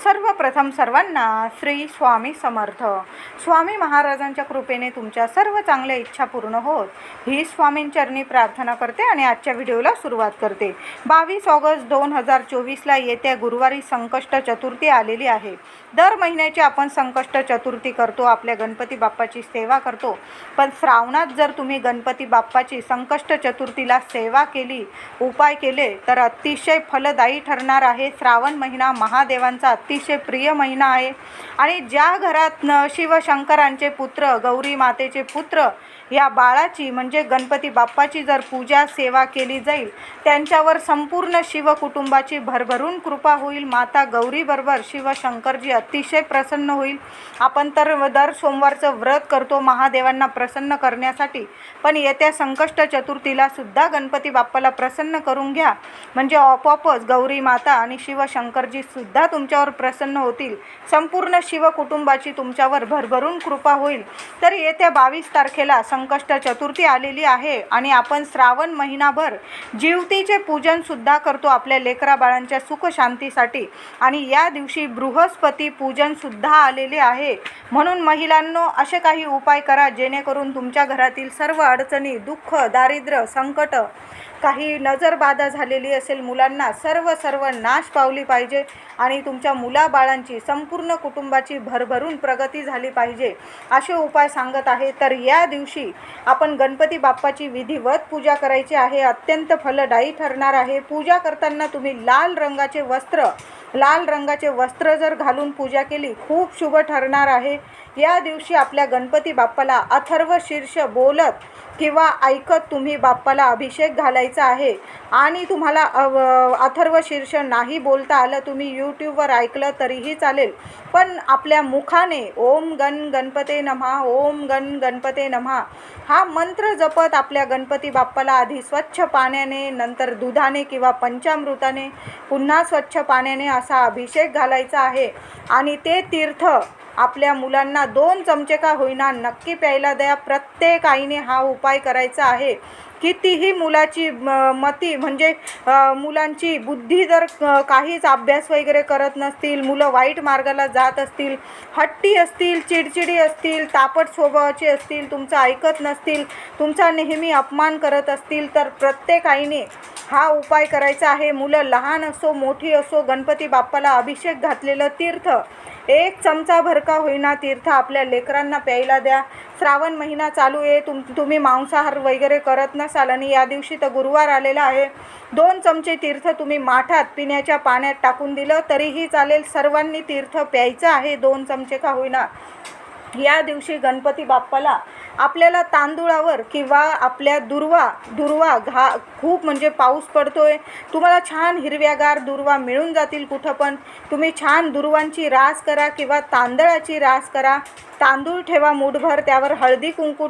सर्वप्रथम सर्वांना श्री स्वामी समर्थ. स्वामी महाराजांच्या कृपेने तुमच्या सर्व चांगल्या इच्छा पूर्ण होत ही स्वामींचरणी प्रार्थना करते आणि आजच्या व्हिडिओला सुरुवात करते. 22 ऑगस्ट 2024ला येत्या गुरुवारी संकष्ट चतुर्थी आलेली आहे. दर महिन्याची आपण संकष्ट चतुर्थी करतो, आपल्या गणपती बाप्पाची सेवा करतो. पण श्रावणात जर तुम्ही गणपती बाप्पाची संकष्ट चतुर्थीला सेवा केली, उपाय केले तर अतिशय फलदायी ठरणार आहे. श्रावण महिना महादेवांचा अतिशय प्रिय महिना आहे आणि ज्या घरात शिवशंकरांचे पुत्र, गौरी मातेचे पुत्र या बाळाची म्हणजे गणपती बाप्पाची जर पूजा सेवा केली जाईल, त्यांच्यावर संपूर्ण शिव कुटुंबाची भरभरून कृपा होईल. माता गौरीबरोबर शिवशंकरजी अतिशय प्रसन्न होईल. आपण तर दर सोमवारचं व्रत करतो महादेवांना प्रसन्न करण्यासाठी, पण येत्या संकष्ट चतुर्थीला सुद्धा गणपती बाप्पाला प्रसन्न करून घ्या, म्हणजे आपोआपच गौरी माता आणि शिवशंकरजी सुद्धा तुमच्यावर प्रसन्न होतील. संपूर्ण शिव कुटुंबाची तुमच्यावर भरभरून कृपा होईल. तर येत्या 22 तारखेला संकष्ट चतुर्थी आलेली आहे आणि आपण श्रावण महिनाभर जीवतीचे पूजन सुद्धा करतो आपल्या लेकरा बाळांच्या सुख शांतीसाठी. आणि या दिवशी बृहस्पती पूजन सुद्धा आलेले आहे. म्हणून महिलांनो, असे काही उपाय करा जेणेकरून तुमच्या घरातील सर्व अडचणी, दुःख, दारिद्र्य, संकट, काही नजरबाधा झालेली असेल मुलांना, सर्व नाश पावली पाहिजे आणि तुमच्या मुलाबाळांची संपूर्ण कुटुंबाची भरभरून प्रगती झाली पाहिजे, असे उपाय सांगत आहे. तर या दिवशी आपण गणपती बाप्पाची विधिवत पूजा करायची आहे. अत्यंत फलदायी ठरणार आहे. पूजा करताना तुम्ही लाल रंगाचे वस्त्र जर घालून पूजा केली खूप शुभ ठरणार आहे. या दिवशी आपल्या गणपती बाप्पाला अथर्व शीर्ष बोलत किंवा ऐकत तुम्ही बाप्पाला अभिषेक घालायचा आहे. आणि तुम्हाला अथर्व शीर्ष नाही बोलता आलं, तुम्ही यूट्यूबवर ऐकलं तरीही चालेल, पण आपल्या मुखाने ओम गणपते नमः, ओम गणपते नमः हा मंत्र जपत आपल्या गणपती बाप्पाला आधी स्वच्छ पाण्याने, नंतर दुधाने किंवा पंचामृताने, पुन्हा स्वच्छ पाण्याने असा अभिषेक घालायचा आहे. आणि ते तीर्थ आपल्या मुलांना 2 चमचे का होईना नक्की प्यायला द्या. प्रत्येक आईने हा उपाय करायचा आहे. कितीही मुलाची मती म्हणजे मुलांची बुद्धी जर काहीच अभ्यास वगैरे करत नसतील, मुलं वाईट मार्गाला जात असतील, हट्टी असतील, चिडचिडी असतील, तापट स्वभावाचे असतील, तुमचं ऐकत नसतील, तुमचा नेहमी अपमान करत असतील, तर प्रत्येक आईने हा उपाय करायचा आहे. मुलं लहान असो मोठी असो, गणपती बाप्पाला अभिषेक घातलेलं तीर्थ 1 चमचा भर का होईना तीर्थ आपल्या लेकरांना प्यायला द्या. श्रावण महिना चालू आहे, तुम्ही मांसाहार वगैरे करत नसाल आणि या दिवशी तर गुरुवार आलेला आहे, 2 चमचे तीर्थ तुम्ही माठात पिण्याच्या पाण्यात टाकून दिलं तरीही चालेल. सर्वांनी तीर्थ प्यायचं आहे 2 चमचे का होईना. या दिवशी गणपती बाप्पाला आपल्याला तांदूळावर किंवा आपल्या दुर्वा खूप म्हणजे पाऊस पडतोय, तुम्हाला छान हिरव्यागार दुर्वा मिळून जातील कुठं पण. तुम्ही छान दुर्वांची रास करा किंवा तांदळाची रास करा. तांदूळ ठेवा मूठभर, त्यावर हळदी कुंकू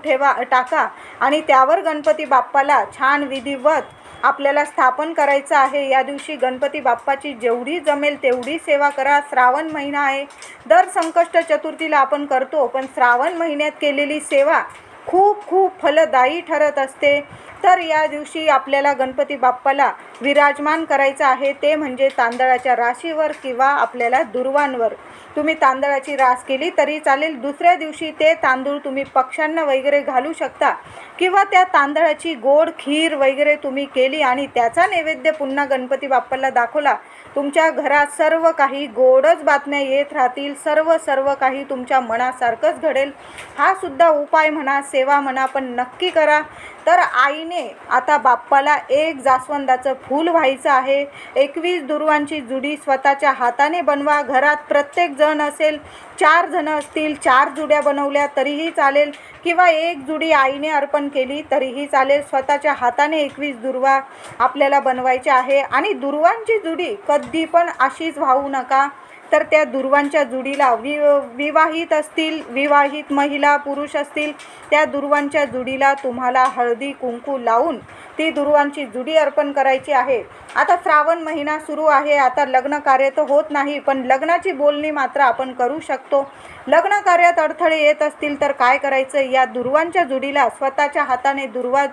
टाका आणि त्यावर गणपती बाप्पाला छान विधिवत आपल्याला स्थापन करायचं आहे. या दिवशी गणपती बाप्पाची जेवढी जमेल तेवढी सेवा करा. श्रावण महिना आहे, दर संकष्ट चतुर्थीला आपण करतो, पण श्रावण महिन्यात केलेली सेवा खूप फलदायी ठरत असते. तर या दिवशी आपल्याला गणपती बाप्पाला विराजमान करायचं आहे, ते म्हणजे तांदळाच्या राशीवर किंवा आपल्याला दुर्वांवर. तुम्ही तांदळाची रास केली तरी चालेल. दुसऱ्या दिवशी ते तांदूळ तुम्ही पक्ष्यांना वगैरे घालू शकता किंवा त्या तांदळाची गोड खीर वगैरे तुम्ही केली आणि त्याचा नैवेद्य पुन्हा गणपती बाप्पाला दाखवला, तुमच्या घरात सर्व काही गोडच बातम्या येत राहतील. सर्व काही तुमच्या मनासारखंच घडेल. हा सुद्धा उपाय म्हणा, सेवा म्हणा, पण नक्की करा. तर आईने आता बाप्पाला 1 जास्वंदाचं फूल व्हायचं आहे. 21 दुर्वांची जुडी स्वतःच्या हाताने बनवा. घरात प्रत्येक जण असेल, 4 जण असतील, 4 जुड्या बनवल्या तरीही चालेल किंवा 1 जुडी आईने अर्पण केली तरीही चालेल. स्वतःच्या हाताने 21 दुर्वा आपल्याला बनवायचे आहे. आणि दुर्वांची जुडी कधी पण अशीच वाहू नका. तर त्या दुर्वांच्या जुडीला विवाहित असतील, विवाहित महिला पुरुष असतील, त्या दुर्वांच्या जुडीला तुम्हाला हळदी कुंकू लावून ती दुर्वांची जुडी अर्पण करायची आहे. आता श्रावण महिना सुरू आहे. आता लग्न कार्य तर होत नाही, पण लग्नाची बोलणी मात्र आपण करू शकतो. लग्न कार्यात अडथळे येत असतील तर काय करायचं, या दुर्वांच्या जुडीला स्वतःच्या हाताने दुर्वा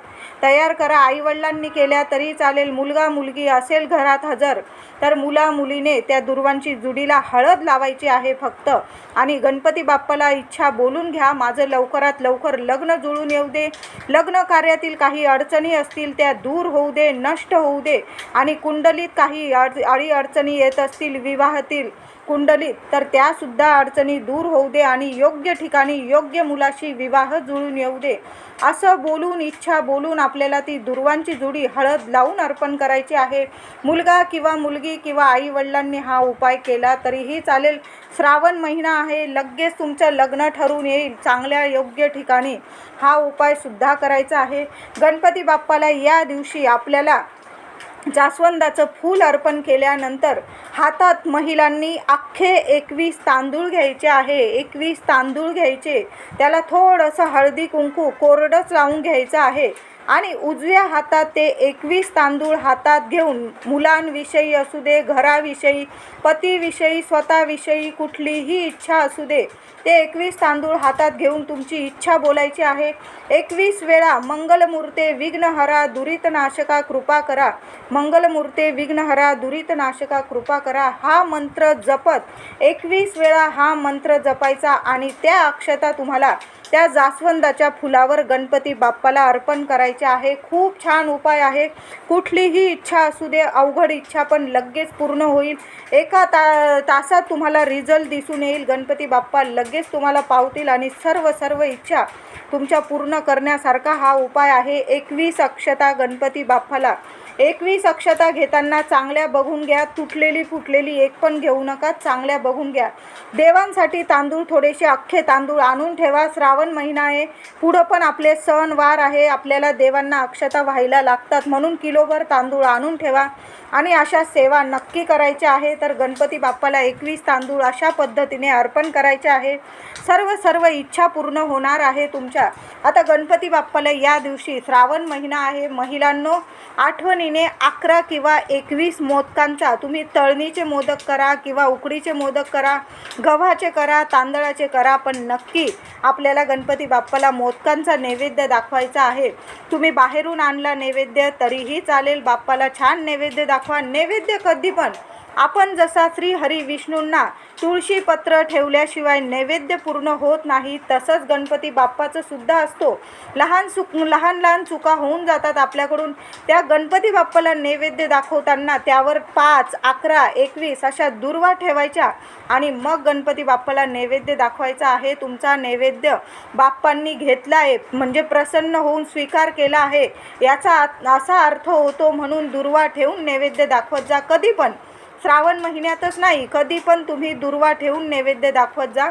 तयार करा. आईवडिलांनी केल्या तरी चालेल. मुलगा मुलगी असेल घरात हजर तर मुला मुलीने त्या दुर्वांची जुडीला हळद लावायची आहे फक्त. आणि गणपती बाप्पाला इच्छा बोलून घ्या, माझं लवकरात लवकर लग्न जुळून येऊ दे, लग्न कार्यातील काही अडचणी असतील त्या दूर होऊ दे, नष्ट होऊ दे. आणि कुंडलीत काही अडी अडचणी येत असतील विवाहातील कुंडलीत तर त्यासुद्धा अडचणी दूर होऊ दे आणि योग्य ठिकाणी योग्य मुलाशी विवाह जुळून येऊ दे. असं बोलून, इच्छा बोलून आपल्याला ती दुर्वांची जुडी हळद लावून अर्पण करायची आहे. मुलगा किंवा मुलगी किंवा आई वडिलांनी हा उपाय केला तरीही चालेल. श्रावण महिना आहे, लगेच तुमचं लग्न ठरून येईल चांगल्या योग्य ठिकाणी. हा उपाय सुद्धा करायचा आहे. गणपती बाप्पाला या दिवशी आपल्याला जास्वंदाचं फूल अर्पण केल्यानंतर हातात महिलांनी अख्खे 21 तांदूळ घ्यायचे आहे. 21 तांदूळ घ्यायचे, त्याला थोडंसं हळदी कुंकू कोरडंच लावून घ्यायचं आहे. आणि उजव्या हातात ते 21 तांदूळ हातात घेऊन मुलांविषयी असू दे, घराविषयी, पतीविषयी, स्वतःविषयी कुठलीही इच्छा असू दे, ते 21 तांदूळ हातात घेऊन तुमची इच्छा बोलायची आहे. 21 वेळा मंगलमूर्ते विघ्नहरा दुरितनाशका कृपा करा, मंगलमूर्ते विघ्नहरा दुरितनाशका कृपा करा हा मंत्र जपत 21 वेळा हा मंत्र जपायचा. आणि त्या अक्षता तुम्हाला त्या जास्वंदाच्या फुलावर गणपती बाप्पाला अर्पण करायचे आहे. खूप छान उपाय आहे. कुठलीही इच्छा असू दे, अवघड इच्छा पण लगेच पूर्ण होईल. एका तासात तुम्हाला रिझल्ट दिसून येईल. गणपती बाप्पा लगेच तुम्हाला पावतील आणि सर्व इच्छा तुमच्या पूर्ण करण्यासारखा हा उपाय आहे. 21 अक्षता गणपती बाप्पाला. 21 अक्षता घेताना चांगल्या बघून घ्या, तुटलेली फुटलेली एक पण घेऊ नका, चांगल्या बघून घ्या. देवांसाठी तांदूळ थोडेसे अख्खे तांदूळ आणून ठेवा. श्रावण महिना आहे, पुढं पण आपले सण वार आहे, आपल्याला देवांना अक्षता व्हायला लागतात, म्हणून किलोभर तांदूळ आणून ठेवा. आणि अशा सेवा नक्की करायच्या आहे. तर गणपती बाप्पाला 21 तांदूळ अशा पद्धतीने अर्पण करायचे आहे. सर्व इच्छा पूर्ण होणार आहे तुमच्या. आता गणपती बाप्पाला या दिवशी श्रावण महिना आहे, महिलांनो आठवणीने 11 किंवा 21 मोदकांचा, तुम्ही तळणीचे मोदक करा किंवा उकडीचे मोदक करा, गव्हाचे करा, तांदळाचे करा, पण नक्की आपल्याला गणपती बाप्पाला मोदकांचा नैवेद्य दाखवायचा आहे. तुम्ही बाहेरून आणला नैवेद्य तरीही चालेल, बाप्पाला छान नैवेद्य दाखवा. नैवेद्य कधी पण आपण जसा श्री हरी विष्णूंना तुळशी पत्र ठेवल्याशिवाय नैवेद्य पूर्ण होत नाही, तसंच गणपती बाप्पाचं सुद्धा असतो. लहान चुका होऊन जातात आपल्याकडून. त्या गणपती बाप्पाला नैवेद्य दाखवताना त्यावर 5, 11, 21 अशा दुर्वा ठेवायच्या आणि मग गणपती बाप्पाला नैवेद्य दाखवायचा आहे. तुमचा नैवेद्य बाप्पांनी घेतला आहे म्हणजे प्रसन्न होऊन स्वीकार केला आहे याचा असा अर्थ होतो. म्हणून दुर्वा ठेवून नैवेद्य दाखवत जा. कधी पण, श्रावण महिन्यातच नाही, कधी पण तुम्ही दुर्वा ठेवून नैवेद्य दाखवत जा.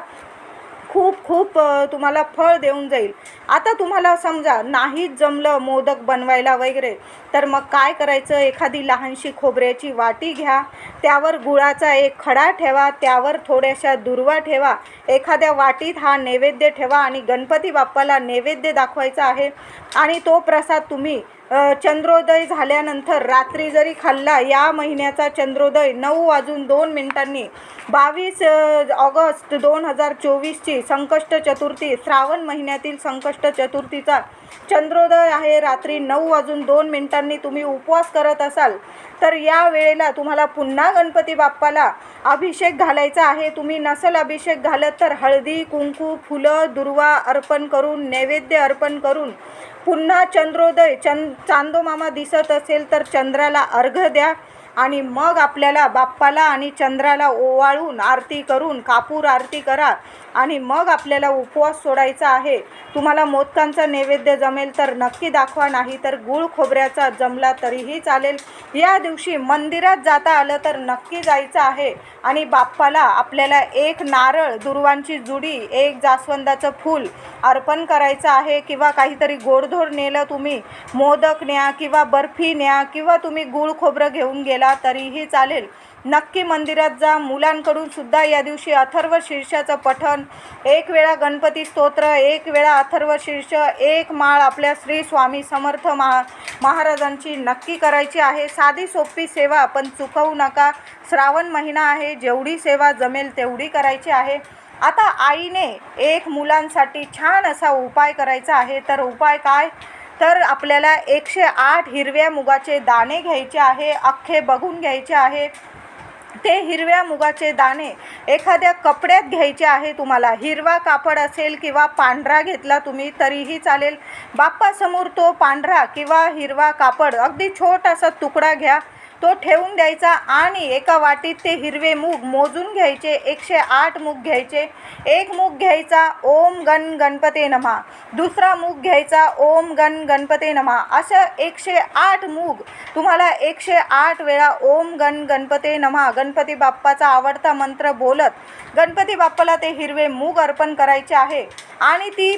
खूप तुम्हाला फळ देऊन जाईल. आता तुम्हाला समजा नाहीच जमलं मोदक बनवायला वगैरे, तर मग काय करायचं, एखादी लहानशी खोबऱ्याची वाटी घ्या, त्यावर गुळाचा एक खडा ठेवा, त्यावर थोड्याशा दुर्वा ठेवा, एखाद्या वाटीत हा नैवेद्य ठेवा आणि गणपती बाप्पाला नैवेद्य दाखवायचा आहे. आणि तो प्रसाद तुम्ही चंद्रोदय झाल्यानंतर रात्री जरी खाल्ला, या महिन्याचा चंद्रोदय 9:02 22 ऑगस्ट 2024ची संकष्ट चतुर्थी, श्रावण महिन्यातील संकष्ट चतुर्थीचा चंद्रोदय आहे. रात्री 9:02 तुम्ही उपवास करत असाल तर या वेळेला तुम्हाला पुन्हा गणपती बाप्पाला अभिषेक घालायचा आहे. तुम्ही नसल अभिषेक घालत तर हळदी कुंकू फुलं दुर्वा अर्पण करून, नैवेद्य अर्पण करून पुन्हा चंद्रोदय चांदोमामा दिसत असेल तर चंद्राला अर्घ्य द्या. आणि मग आपल्याला बाप्पाला आणि चंद्राला ओवाळून आरती करून कापूर आरती करा आणि मग आपल्याला उपवास सोडायचा आहे. तुम्हाला मोदकांचा नैवेद्य जमेल तर नक्की दाखवा, नाही तर गूळ खोबऱ्याचा जमला तरीही चालेल. या दिवशी मंदिरात जाता आलं तर नक्की जायचं आहे आणि बाप्पाला आपल्याला 1 नारळ, दुर्वांची जुडी, 1 जास्वंदाचं फूल अर्पण करायचं आहे. किंवा काहीतरी गोडधोड नेलं तुम्ही, मोदक न्या किंवा बर्फी न्या किंवा तुम्ही गूळ खोबरं घेऊन गेला तरीही चालेल. नक्की मंदिरात जा. मुलांकडून सुद्धा या दिवशी अथर्व शीर्षाचं पठण, 1 वेळा गणपती स्तोत्र, 1 वेळा अथर्व शीर्ष, 1 माळ आपल्या श्री स्वामी समर्थ महाराजांची नक्की करायची आहे. साधी सोपी सेवा, पण चुकवू नका. श्रावण महिना आहे, जेवढी सेवा जमेल तेवढी करायची आहे. आता आईने 1 मुलांसाठी छान असा उपाय करायचा आहे. तर उपाय काय? तर आपल्याला 108 हिरव्या मुगाचे दाणे घ्यायचे आहे, अख्खे बघून घ्यायचे आहे. ते हिरव्या मुगाचे दाणे एखाद्या कपड्यात घ्यायचे आहे. तुम्हाला हिरवा कापड असेल किंवा पांढरा घेतला तुम्ही तरीही चालेल. बाप्पासमोर तो पांढरा किंवा हिरवा कापड अगदी छोटासा तुकडा घ्या, तो ठेवून द्यायचा आणि एका वाटीत ते हिरवे मूग मोजून घ्यायचे. 108 मूग घ्यायचे. 1 मूग घ्यायचा ओम गण गणपते नमः, दुसरा मूग घ्यायचा ओम गण गणपते नमः. असं 108 मूग तुम्हाला 108 वेळा ओम गण गणपते नमः गणपती बाप्पाचा आवडता मंत्र बोलत गणपती बाप्पाला ते हिरवे मूग अर्पण करायचे आहे. आणि ती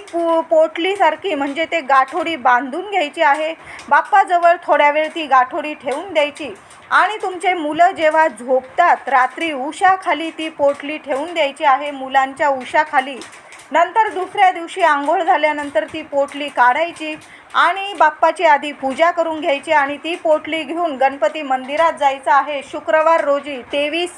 पोटलीसारखी म्हणजे ते गाठोडी बांधून घ्यायची आहे. बाप्पाजवळ थोड्या वेळ ती गाठोडी ठेवून द्यायची आणि तुमचे मुलं जेव्हा झोपतात रात्री उशाखाली ती पोटली ठेवून द्यायची आहे, मुलांच्या उशाखाली. नंतर दुसऱ्या दिवशी आंघोळ झाल्यानंतर ती पोटली काढायची आणि बाप्पाची आधी पूजा करून घ्यायची आणि ती पोटली घेऊन गणपती मंदिरात जायचं आहे. शुक्रवार रोजी 23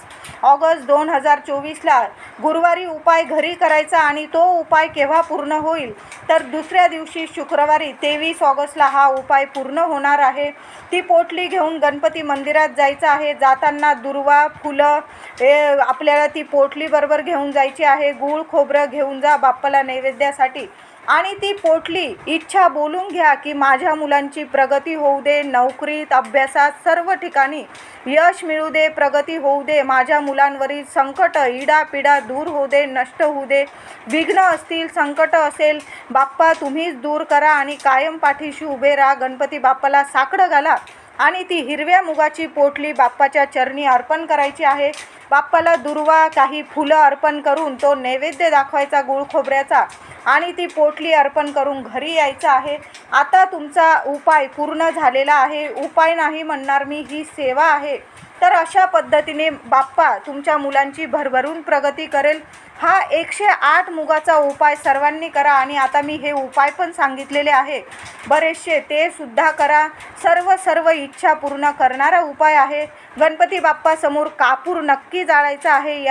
ऑगस्ट 2024ला गुरुवारी उपाय घरी करायचा आणि तो उपाय केव्हा पूर्ण होईल? तर दुसऱ्या दिवशी शुक्रवारी 23 ऑगस्टला हा उपाय पूर्ण होणार आहे. ती पोटली घेऊन गणपती मंदिरात जायचं आहे. जाताना दुर्वा, फुलं आपल्याला ती पोटली बरोबर घेऊन जायची आहे. गूळ खोबरं घेऊन जा बाप्पाला नैवेद्यासाठी. आणि ती पोटली इच्छा बोलून घ्या की माझ्या मुलांची प्रगती होऊ दे, नोकरीत, अभ्यासात, सर्व ठिकाणी यश मिळू दे, प्रगती होऊ दे. माझ्या मुलांवरील संकट, इडापिडा दूर होऊ दे, नष्ट होऊ दे. विघ्न असतील, संकट असेल, बाप्पा तुम्हीच दूर करा आणि कायम पाठीशी उभे राहा. गणपती बाप्पाला साकडं घाला आणि ती हिरव्या मुगाची पोटली बाप्पाच्या चरणी अर्पण करायची आहे. बाप्पाला दुर्वा, काही फुलं अर्पण करून तो नैवेद्य दाखवायचा गूळ खोबऱ्याचा आणि ती पोटली अर्पण करून घरी यायचं आहे. आता तुमचा उपाय पूर्ण झालेला आहे. उपाय नाही म्हणणार मी, ही सेवा आहे. तर अशा पद्धतीने बाप्पा तुमच्या मुलांची भरभरून प्रगती करेल. हा 108 मुगाचा उपाय सर्वांनी करा आणि आता मी हे उपाय पण सांगितलेले आहे बरेचसे, ते सुद्धा करा. सर्व इच्छा पूर्ण करणारा उपाय आहे. गणपती बाप्पासमोर कापूर नक्की जाळायचा आहे.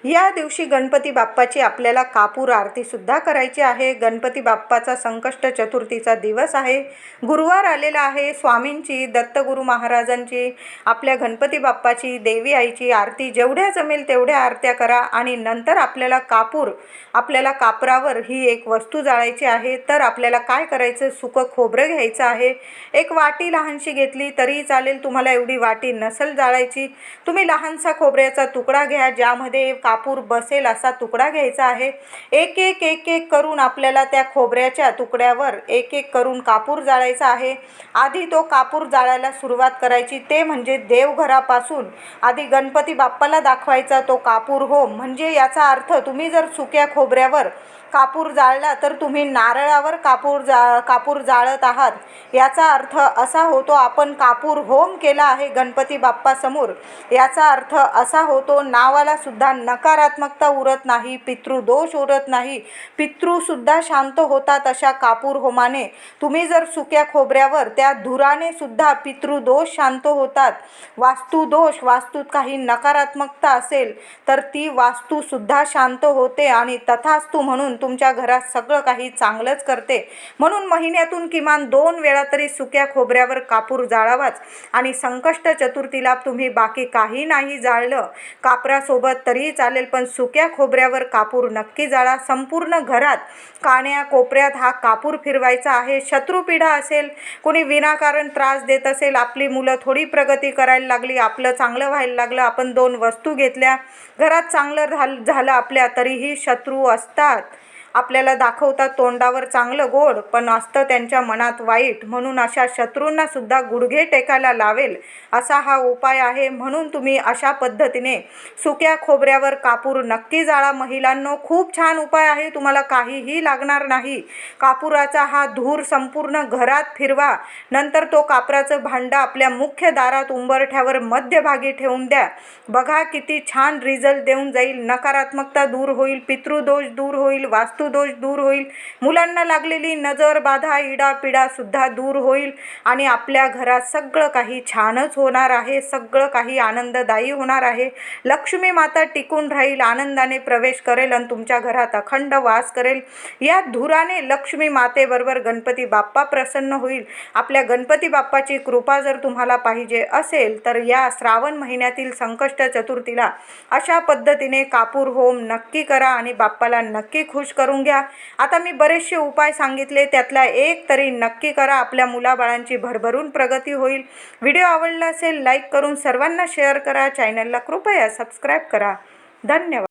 या दिवशी गणपती बाप्पाची आपल्याला कापूर आरतीसुद्धा करायची आहे. गणपती बाप्पाचा संकष्ट चतुर्थीचा दिवस आहे. गुरुवार आलेला आहे. स्वामींची, दत्तगुरू महाराजांची, आपल्या गणपती बाप्पाची, देवी आईची आरती जेवढ्या जमेल तेवढ्या आरत्या करा आणि नंतर आपल्याला कापरावर ही एक वस्तू जाळायची आहे. तर आपल्याला काय करायचं? सुकं खोबरं घ्यायचं आहे. एक वाटी लहानशी घेतली तरी चालेल. तुम्हाला एवढी वाटी नसेल जाळायची, तुम्ही लहानसा खोबऱ्याचा तुकडा घ्या, ज्यामध्ये कापूर बसेल असा तुकडा घ्यायचा आहे. एक एक करून आपल्याला त्या खोबऱ्याच्या तुकड्यावर एक करून कापूर जाळायचा आहे. आधी तो कापूर जाळायला सुरुवात करायची, ते म्हणजे देवघरापासून आधी गणपती बाप्पाला दाखवायचा तो कापूर होम. म्हणजे याचा अर्थ तुम्ही जर सुक्या खोबऱ्यावर कापूर जाळला तर तुम्ही नारळावर कापूर जाळत आहात. याचा अर्थ असा होतो आपण कापूर होम केला आहे गणपती बाप्पासमोर. याचा अर्थ असा होतो नावाला सुद्धा नकारात्मकता उरत नाही, पितृदोष उरत नाही, पितृसुद्धा शांत होतात अशा कापूर होमाने. तुम्ही जर सुक्या खोबऱ्यावर त्या धुराने सुद्धा पितृदोष शांत होतात. वास्तुदोष, वास्तूत काही नकारात्मकता असेल तर ती वास्तूसुद्धा शांत होते आणि तथास्तु म्हणून तुमच्या घरात सगळं काही चांगलंच करते. म्हणून महिन्यातून किमान 2 वेळा तरी सुक्या खोबऱ्यावर कापूर जाळावाच. आणि संकष्ट चतुर्थीला तुम्ही बाकी काही नाही जाळलं कापरासोबत तरीही चालेल, पण सुक्या खोबऱ्यावर कापूर नक्की जाळा. संपूर्ण घरात कान्या कोपऱ्यात हा कापूर फिरवायचा आहे. शत्रुपीडा असेल, कोणी विनाकारण त्रास देत असेल, आपली मुलं थोडी प्रगती करायला लागली, आपलं चांगलं व्हायला लागलं, आपण 2 वस्तू घेतल्या, घरात चांगलं झालं आपल्या, तरीही शत्रू असतात. आपल्याला दाखवतात तोंडावर चांगलं गोड, पण असतं त्यांच्या मनात वाईट. म्हणून अशा शत्रूंना सुद्धा गुडघे टेकायला लावेल असा हा उपाय आहे. म्हणून तुम्ही अशा पद्धतीने सुक्या खोबऱ्यावर कापूर नक्की जाळा महिलांनो. खूप छान उपाय आहे, तुम्हाला काहीही लागणार नाही. कापुराचा हा धूर संपूर्ण घरात फिरवा. नंतर तो कापराचं भांडं आपल्या मुख्य दारात उंबरठ्यावर मध्यभागी ठेवून द्या. बघा किती छान रिझल्ट देऊन जाईल. नकारात्मकता दूर होईल, पितृदोष दूर होईल, वास्तुदोष दूर होईल, मुलांना लागलेली नजर बाधा इडापिडा सुद्धा दूर होईल आणि आपल्या घरात सगळं काही छानच होणार आहे. सगळं काही आनंददायी होणार आहे. लक्ष्मी माता टिकून राहील, आनंदाने प्रवेश करेल आणि तुमच्या घरात अखंड वास करेल. या धुराने लक्ष्मी मातेबरोबर गणपती बाप्पा प्रसन्न होईल. आपल्या गणपती बाप्पाची कृपा जर तुम्हाला पाहिजे असेल तर या श्रावण महिन्यातील संकष्ट चतुर्थीला अशा पद्धतीने कापूर होम नक्की करा आणि बाप्पाला नक्की खुश करून घ्या. आता मी बरेचसे उपाय सांगितले, त्यातला एक तरी नक्की करा. आपल्या मुलाबाळांची भरभरून प्रगती होईल. व्हिडिओ आवडला असेल लाईक करून सर्वांना शेअर करा. चॅनलला कृपया सबस्क्राईब करा. धन्यवाद.